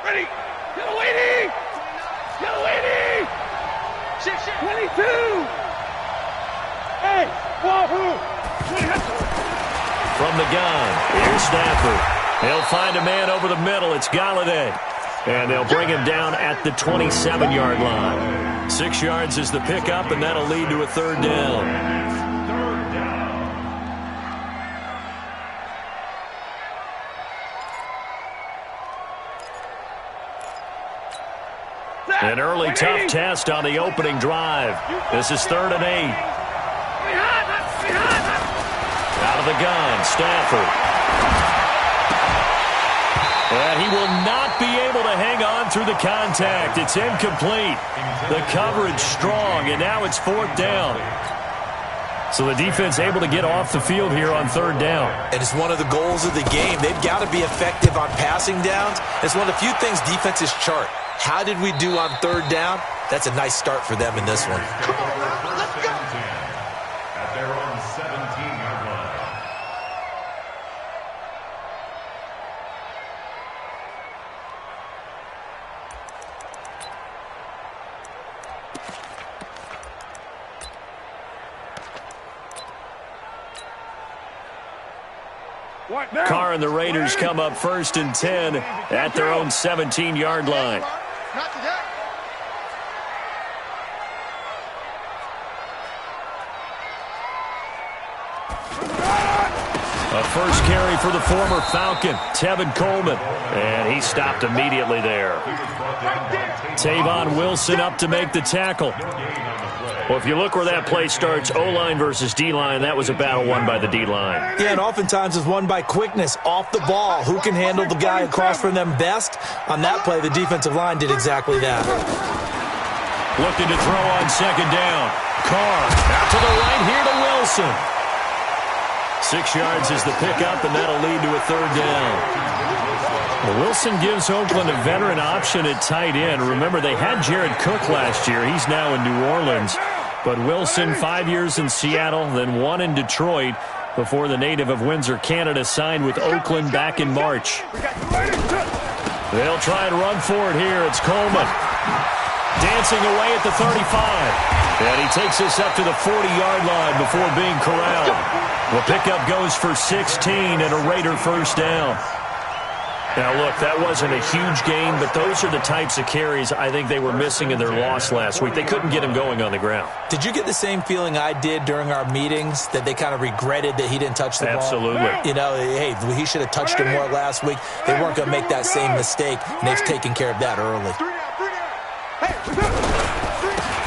Ready. Get away. Get away. 22. Hey, wahoo. From the gun, here's Stafford. He'll find a man over the middle. It's Galladay. And they'll bring him down at the 27-yard line. 6 yards is the pickup, and that'll lead to a third down. An early tough test on the opening drive. This is 3rd and 8. Out of the gun, Stafford. And he will not be able to hang on through the contact. It's incomplete. The coverage strong, and now it's 4th down. So the defense able to get off the field here on 3rd down. And it's one of the goals of the game. They've got to be effective on passing downs. It's one of the few things defenses chart. How did we do on 3rd down? That's a nice start for them in this one. Come on, let's go. At their own 17-yard line. Carr and the Raiders come up 1st and 10 at their own 17-yard line. Not today. A first carry for the former Falcon, Tevin Coleman. And he stopped immediately there. Tavon Wilson up to make the tackle. Well, if you look where that play starts, O-line versus D-line, that was a battle won by the D-line. Yeah, and oftentimes it's won by quickness, off the ball. Who can handle the guy across from them best? On that play, the defensive line did exactly that. Looking to throw on 2nd down. Carr out to the right here to Wilson. 6 yards is the pickup, and that'll lead to a 3rd down. Well, Wilson gives Oakland a veteran option at tight end. Remember, they had Jared Cook last year. He's now in New Orleans. But Wilson, 5 years in Seattle, then 1 in Detroit before the native of Windsor, Canada, signed with Oakland back in March. They'll try and run for it here. It's Coleman. Dancing away at the 35. And he takes this up to the 40-yard line before being corralled. The pickup goes for 16 and a Raider first down. Now, look, that wasn't a huge gain, but those are the types of carries I think they were missing in their loss last week. They couldn't get him going on the ground. Did you get the same feeling I did during our meetings, that they kind of regretted that he didn't touch the ball? Absolutely. You know, hey, he should have touched him more last week. They weren't going to make that same mistake, and they've taken care of that early.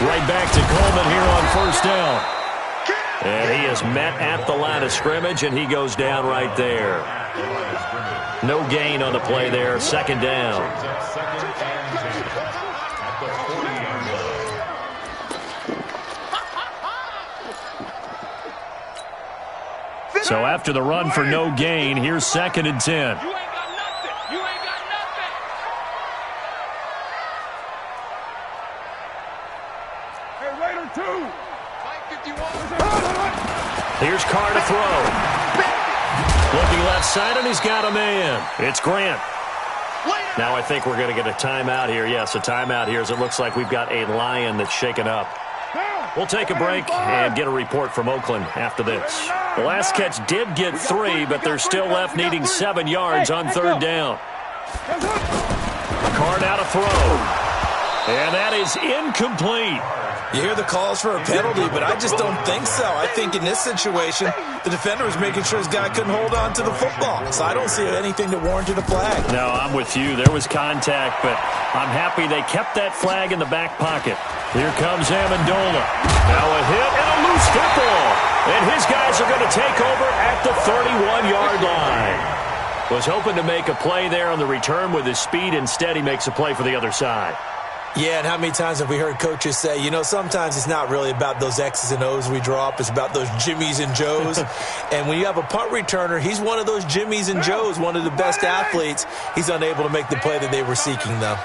Right back to Coleman here on first down. And he is met at the line of scrimmage, and he goes down right there. No gain on the play there. 2nd down. So after the run for no gain, here's 2nd and 10. You ain't got nothing. You ain't got nothing. Hey, Raider 2. Mike 51. Here's Carr to throw. Looking left side, and he's got a man. It's Grant. Now I think we're going to get a timeout here. Yes, a timeout here, as it looks like we've got a Lion that's shaken up. We'll take a break and get a report from Oakland after this. The last catch did get 3, but they're still left needing 7 yards on 3rd down. Carr now to throw. And that is incomplete. You hear the calls for a penalty, but I just don't think so. I think in this situation, the defender was making sure his guy couldn't hold on to the football. So I don't see anything that warranted a flag. No, I'm with you. There was contact, but I'm happy they kept that flag in the back pocket. Here comes Amendola. Now a hit and a loose football. And his guys are going to take over at the 31-yard line. Was hoping to make a play there on the return with his speed. Instead, he makes a play for the other side. Yeah, and how many times have we heard coaches say, you know, sometimes it's not really about those X's and O's we draw up. It's about those Jimmies and Joes. And when you have a punt returner, he's one of those Jimmies and Joes, one of the best athletes. He's unable to make the play that they were seeking, though.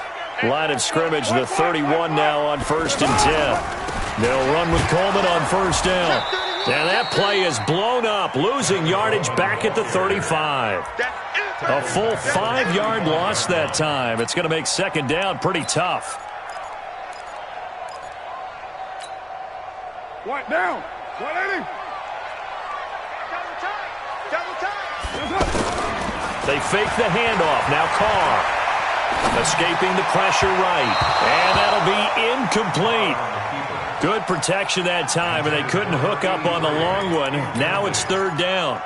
Line of scrimmage, the 31 now on 1st and 10. They'll run with Coleman on 1st down. And that play is blown up, losing yardage back at the 35. That's A full 5-yard loss that time. It's going to make second down pretty tough. What down? 180. They fake the handoff. Now Carr. Escaping the pressure right. And that'll be incomplete. Good protection that time, and they couldn't hook up on the long one. Now it's third down.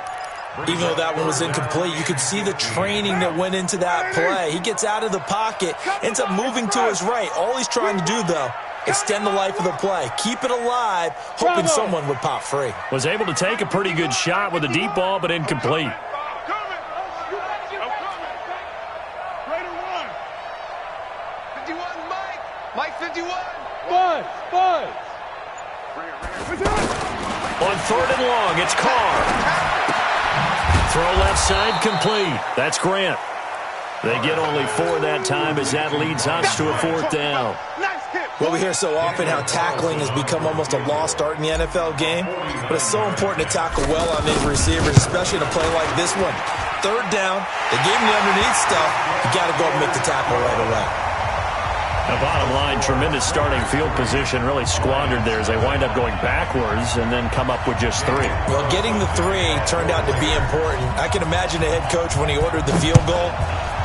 Even though that one was incomplete, you could see the training that went into that play. He gets out of the pocket, ends up moving to his right. All he's trying to do, though, extend the life of the play. Keep it alive, hoping someone would pop free. Was able to take a pretty good shot with a deep ball, but incomplete. Mike 51. Buzz. On third and long, it's Carr. Throw left side complete. That's Grant. They get only 4 that time as that leads us to a fourth down. Well, we hear so often how tackling has become almost a lost art in the NFL game, but it's so important to tackle well on these receivers, especially in a play like this one. Third down, they gave him the underneath stuff. You got to go and make the tackle right away. The bottom line, tremendous starting field position, really squandered there as they wind up going backwards and then come up with just 3. Well, getting the 3 turned out to be important. I can imagine the head coach when he ordered the field goal.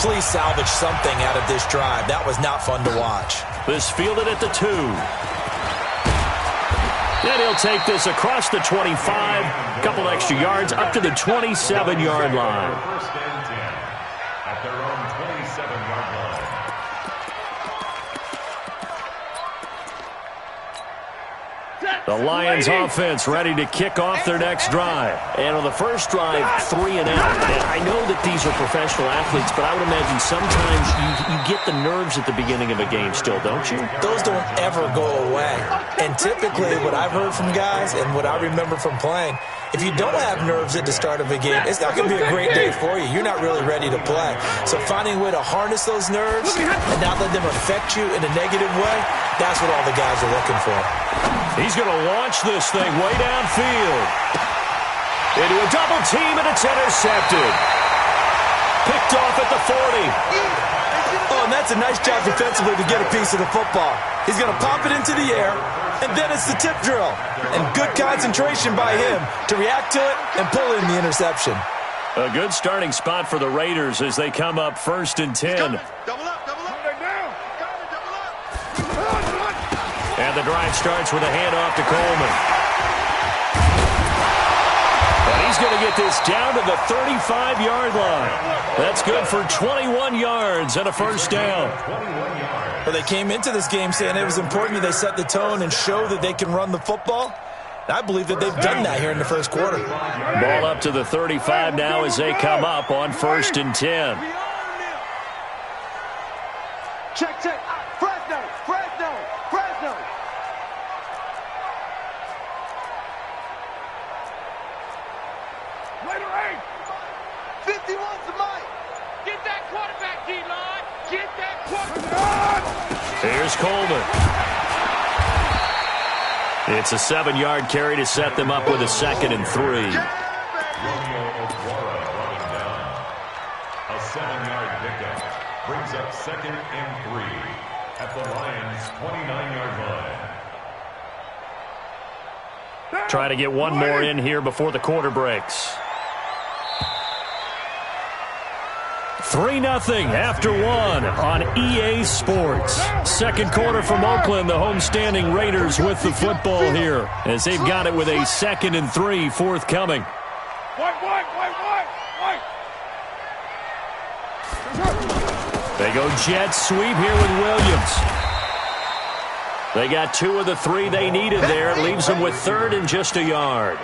Please salvage something out of this drive. That was not fun to watch. This fielded at the 2. Then he'll take this across the 25, a couple extra yards, up to the 27-yard line. First and 10 at their own 27-yard line. The Lions offense ready to kick off their next drive. And on the first drive, 3 and out. And I know that these are professional athletes, but I would imagine sometimes you get the nerves at the beginning of a game still, don't you? Those don't ever go away. And typically what I've heard from guys and what I remember from playing, if you don't have nerves at the start of a game, it's not going to be a great day for you. You're not really ready to play. So finding a way to harness those nerves and not let them affect you in a negative way, that's what all the guys are looking for. He's going to launch this thing way downfield. Into a double team, and it's intercepted. Picked off at the 40. Oh, and that's a nice job defensively to get a piece of the football. He's going to pop it into the air, and then it's the tip drill. And good concentration by him to react to it and pull in the interception. A good starting spot for the Raiders as they come up first and 10. Double up. And the drive starts with a handoff to Coleman. And he's going to get this down to the 35-yard line. That's good for 21 yards and a first down. Well, they came into this game saying it was important that they set the tone and show that they can run the football. And I believe that they've done that here in the first quarter. Ball up to the 35 now as they come up on first and 10. Check. Fresno. Later 8. 51's the Mike. Get that quarterback, D-line. Get that quarterback. Here's Coleman. It's a 7-yard carry to set them up with a 2nd and 3. Romeo Okwara running down. A 7-yard pickup brings up 2nd and 3 at the Lions' 29-yard line. Try to get one more in here before the quarter breaks. 3-0 after 1 on EA Sports. Second quarter from Oakland, the homestanding Raiders with the football here as they've got it with a 2nd and 3 forthcoming. White. They go jet sweep here with Williams. They got 2 of the 3 they needed there. It leaves them with 3rd and just a yard.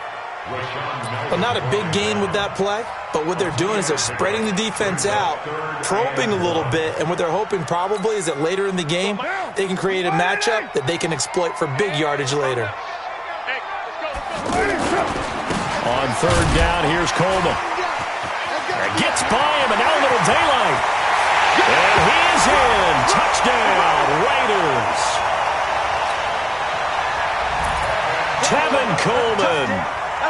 Well, not a big gain with that play, but what they're doing is they're spreading the defense out, probing a little bit, and what they're hoping probably is that later in the game, they can create a matchup that they can exploit for big yardage later. On 3rd down, here's Coleman. Gets by him, and now a little daylight. And he is in. Touchdown, Raiders. Tevin Coleman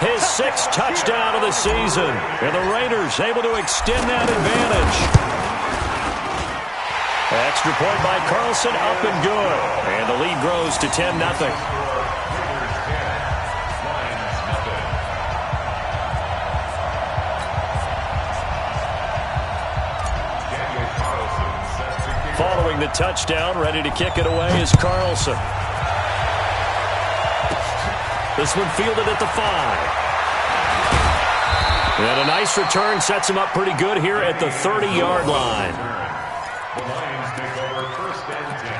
His 6th touchdown of the season. And the Raiders able to extend that advantage. Extra point by Carlson, up and good. And the lead grows to 10-0. Following the touchdown, ready to kick it away is Carlson. This one fielded at the 5. And a nice return sets him up pretty good here at the 30-yard line. The Lions take over 1st and 10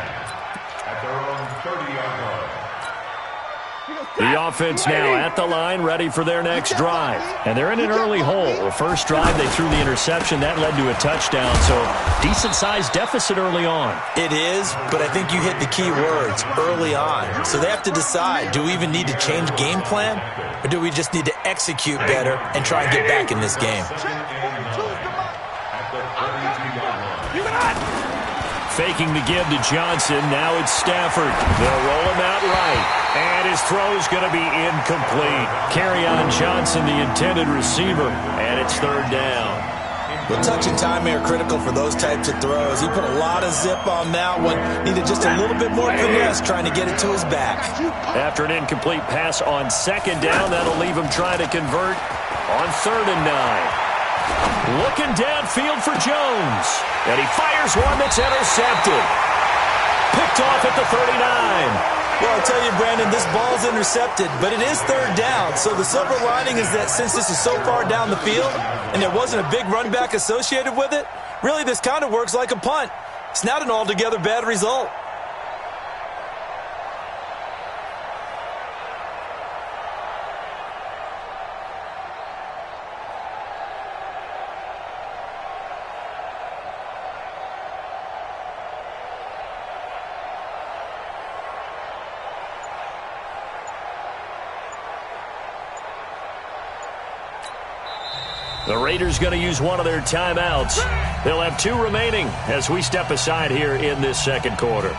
at their own 30-yard line. The offense now at the line, ready for their next drive. And they're in an early hole. The first drive, they threw the interception. That led to a touchdown, so decent-sized deficit early on. It is, but I think you hit the key words, early on. So they have to decide, do we even need to change game plan, or do we just need to execute better and try and get back in this game? Faking the give to Johnson. Now it's Stafford. They'll roll him out right. And his throw's going to be incomplete. Kerryon Johnson, the intended receiver. And it's 3rd down. Well, touch and timing are critical for those types of throws. He put a lot of zip on that one. Needed just a little bit more finesse trying to get it to his back. After an incomplete pass on 2nd down, that'll leave him trying to convert on 3rd and 9. Looking downfield for Jones. And he fires one that's intercepted. Picked off at the 39. Well, I'll tell you, Brandon, this ball's intercepted, but it is 3rd down. So the silver lining is that since this is so far down the field and there wasn't a big run back associated with it, really this kind of works like a punt. It's not an altogether bad result. The Raiders going to use one of their timeouts. They'll have 2 remaining as we step aside here in this 2nd quarter.